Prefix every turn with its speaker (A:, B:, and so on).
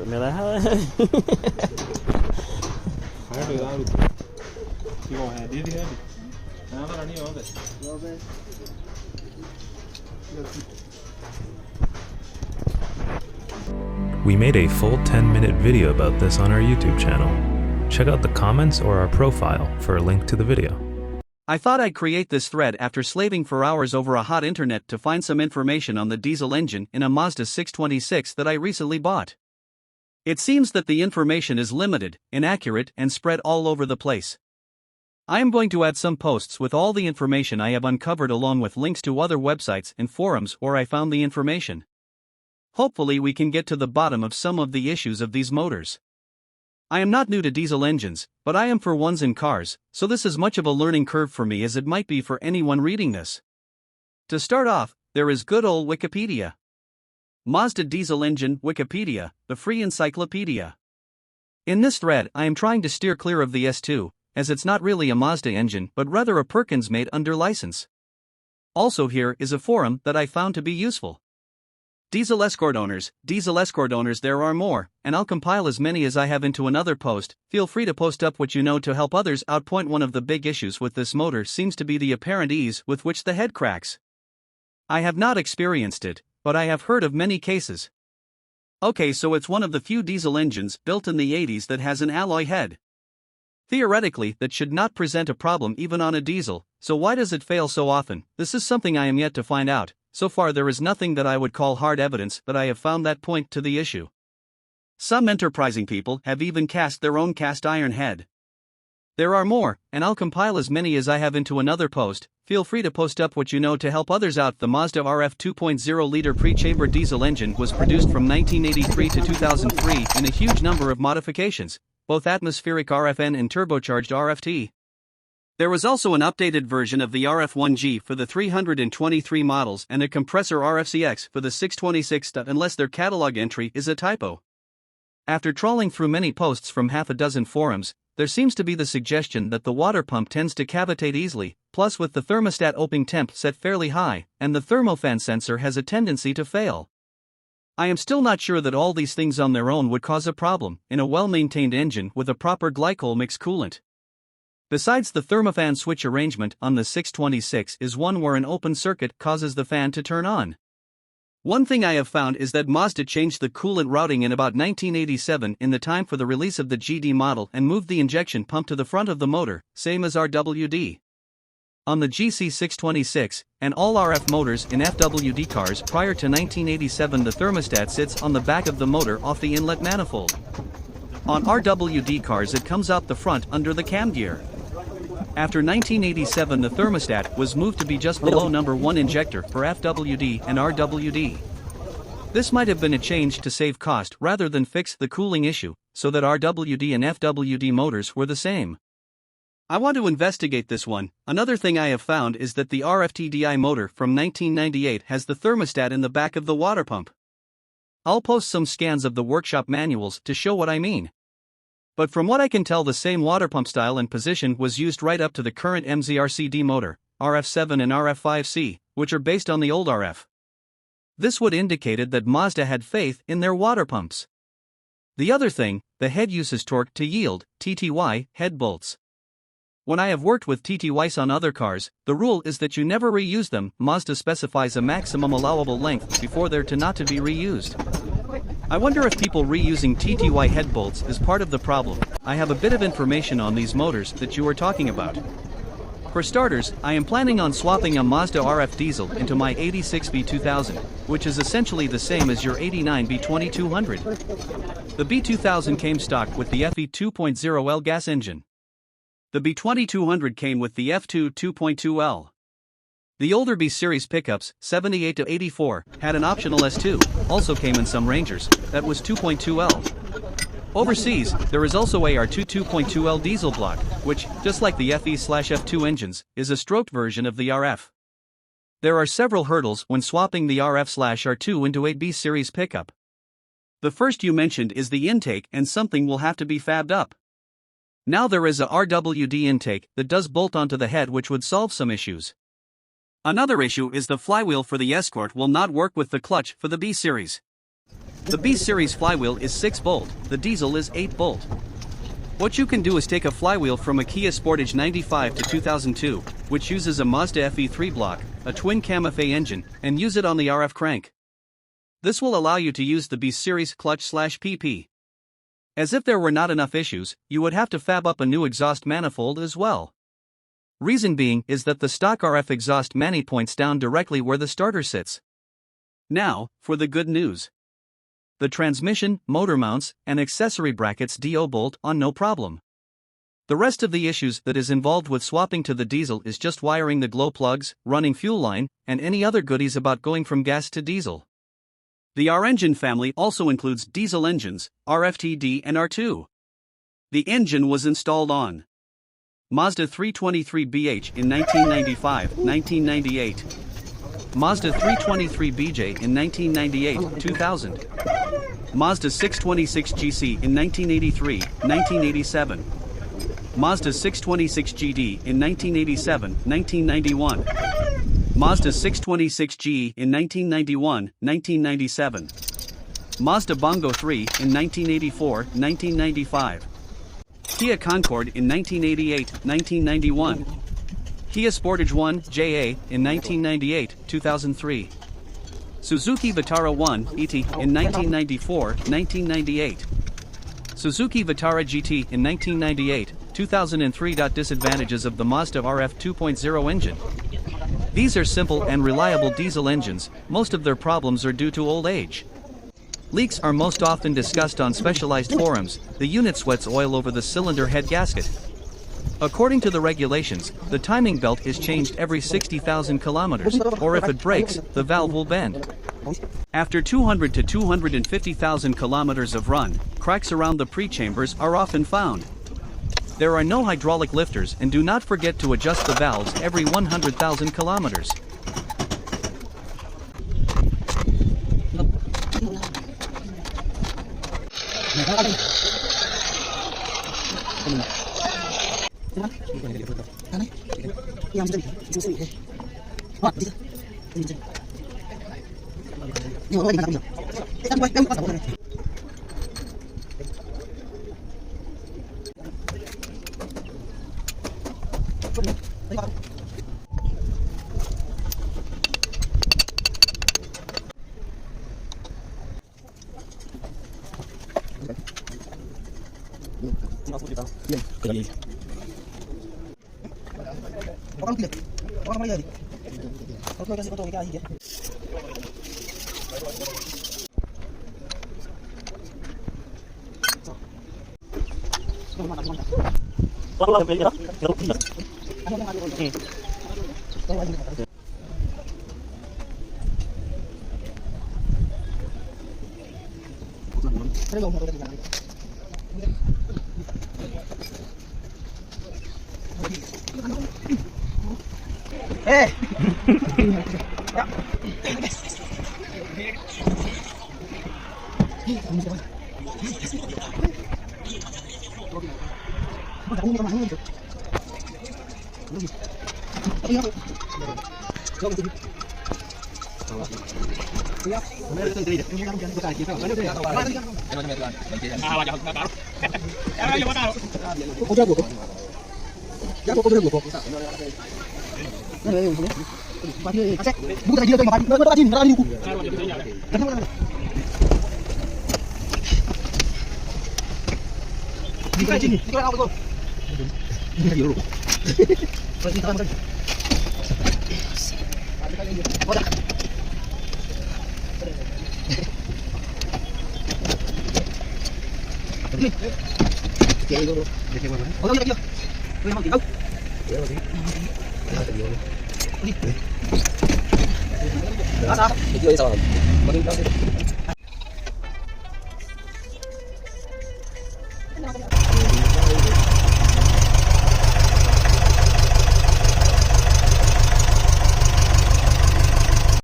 A: me la deja.
B: We made a full 10-minute video about this on our YouTube channel. Check out the comments or our profile for a link to the video.
C: I thought I'd create this thread after slaving for hours over a hot internet to find some information on the diesel engine in a Mazda 626 that I recently bought. It seems that the information is limited, inaccurate, and spread all over the place. I am going to add some posts with all the information I have uncovered along with links to other websites and forums where I found the information. Hopefully we can get to the bottom of some of the issues of these motors. I am not new to diesel engines, but I am for ones in cars, so this is much of a learning curve for me as it might be for anyone reading this. To start off, there is good old Wikipedia. Mazda Diesel Engine Wikipedia, the free encyclopedia. In this thread I am trying to steer clear of the S2, as it's not really a Mazda engine but rather a Perkins made under license. Also here is a forum that I found to be useful. Diesel Escort owners, there are more, and I'll compile as many as I have into another post. Feel free to post up what you know to help others out. Point one of the big issues with this motor seems to be the apparent ease with which the head cracks. I have not experienced it, but I have heard of many cases. Okay, so it's one of the few diesel engines built in the 80s that has an alloy head. Theoretically, that should not present a problem even on a diesel, so why does it fail so often? This is something I am yet to find out. So far there is nothing that I would call hard evidence that I have found that point to the issue. Some enterprising people have even cast their own cast iron head. There are more, and I'll compile as many as I have into another post. Feel free to post up what you know to help others out. The Mazda RF 2.0-liter pre-chamber diesel engine was produced from 1983 to 2003 in a huge number of modifications, both atmospheric RFN and turbocharged RFT. There was also an updated version of the RF1G for the 323 models and a compressor RFCX for the 626. Unless their catalog entry is a typo. After trawling through many posts from half a dozen forums, there seems to be the suggestion that the water pump tends to cavitate easily, plus with the thermostat opening temp set fairly high, and the thermofan sensor has a tendency to fail. I am still not sure that all these things on their own would cause a problem in a well-maintained engine with a proper glycol mix coolant. Besides, the thermofan switch arrangement on the 626 is one where an open circuit causes the fan to turn on. One thing I have found is that Mazda changed the coolant routing in about 1987 in the time for the release of the GD model and moved the injection pump to the front of the motor, same as RWD. On the GC626, and all RF motors in FWD cars prior to 1987, the thermostat sits on the back of the motor off the inlet manifold. On RWD cars it comes out the front under the cam gear. After 1987 the thermostat was moved to be just below number 1 injector for FWD and RWD. This might have been a change to save cost rather than fix the cooling issue, so that RWD and FWD motors were the same. I want to investigate this one. Another thing I have found is that the RFTDI motor from 1998 has the thermostat in the back of the water pump. I'll post some scans of the workshop manuals to show what I mean. But from what I can tell, the same water pump style and position was used right up to the current MZRCD motor, RF7 and RF5C, which are based on the old RF. This would indicated that Mazda had faith in their water pumps. The other thing, the head uses torque to yield, TTY, head bolts. When I have worked with TTYs on other cars, the rule is that you never reuse them. Mazda specifies a maximum allowable length before they're not to be reused. I wonder if people reusing TTY head bolts is part of the problem. I have a bit of information on these motors that you are talking about. For starters, I am planning on swapping a Mazda RF diesel into my 86 B2000, which is essentially the same as your 89 B2200. The B2000 came stock with the FE 2.0L gas engine. The B2200 came with the F2 2.2L. The older B-Series pickups, 78 to 84, had an optional S2, also came in some Rangers, that was 2.2L. Overseas, there is also AR2 2.2L diesel block, which, just like the FE/F2 engines, is a stroked version of the RF. There are several hurdles when swapping the RF/R2 into a B-Series pickup. The first you mentioned is the intake, and something will have to be fabbed up. Now there is a RWD intake that does bolt onto the head, which would solve some issues. Another issue is the flywheel for the Escort will not work with the clutch for the B-Series. The B series flywheel is 6-bolt, the diesel is 8-bolt. What you can do is take a flywheel from a Kia Sportage 95 to 2002, which uses a Mazda FE3 block, a twin cam FA engine, and use it on the RF crank. This will allow you to use the B series clutch/PP. As if there were not enough issues, you would have to fab up a new exhaust manifold as well. Reason being is that the stock RF exhaust mani points down directly where the starter sits. Now, for the good news. The transmission, motor mounts, and accessory brackets DO bolt on no problem. The rest of the issues that is involved with swapping to the diesel is just wiring the glow plugs, running fuel line, and any other goodies about going from gas to diesel. The R engine family also includes diesel engines, RFTD and R2. The engine was installed on Mazda 323BH in 1995-1998, Mazda 323BJ in 1998-2000, Mazda 626GC in 1983-1987, Mazda 626GD in 1987-1991, Mazda 626GE in 1991-1997, Mazda Bongo 3 in 1984-1995, Kia Concorde in 1988-1991, Kia Sportage 1 JA in 1998-2003, Suzuki Vitara 1 ET in 1994-1998, Suzuki Vitara GT in 1998-2003. Disadvantages of the Mazda RF 2.0 engine. These are simple and reliable diesel engines. Most of their problems are due to old age. Leaks are most often discussed on specialized forums. The unit sweats oil over the cylinder head gasket. According to the regulations, the timing belt is changed every 60,000 kilometers, or if it breaks, the valve will bend. After 200 to 250,000 kilometers of run, cracks around the pre-chambers are often found. There are no hydraulic lifters, and do not forget to adjust the valves every 100,000 kilometers.
A: Sao?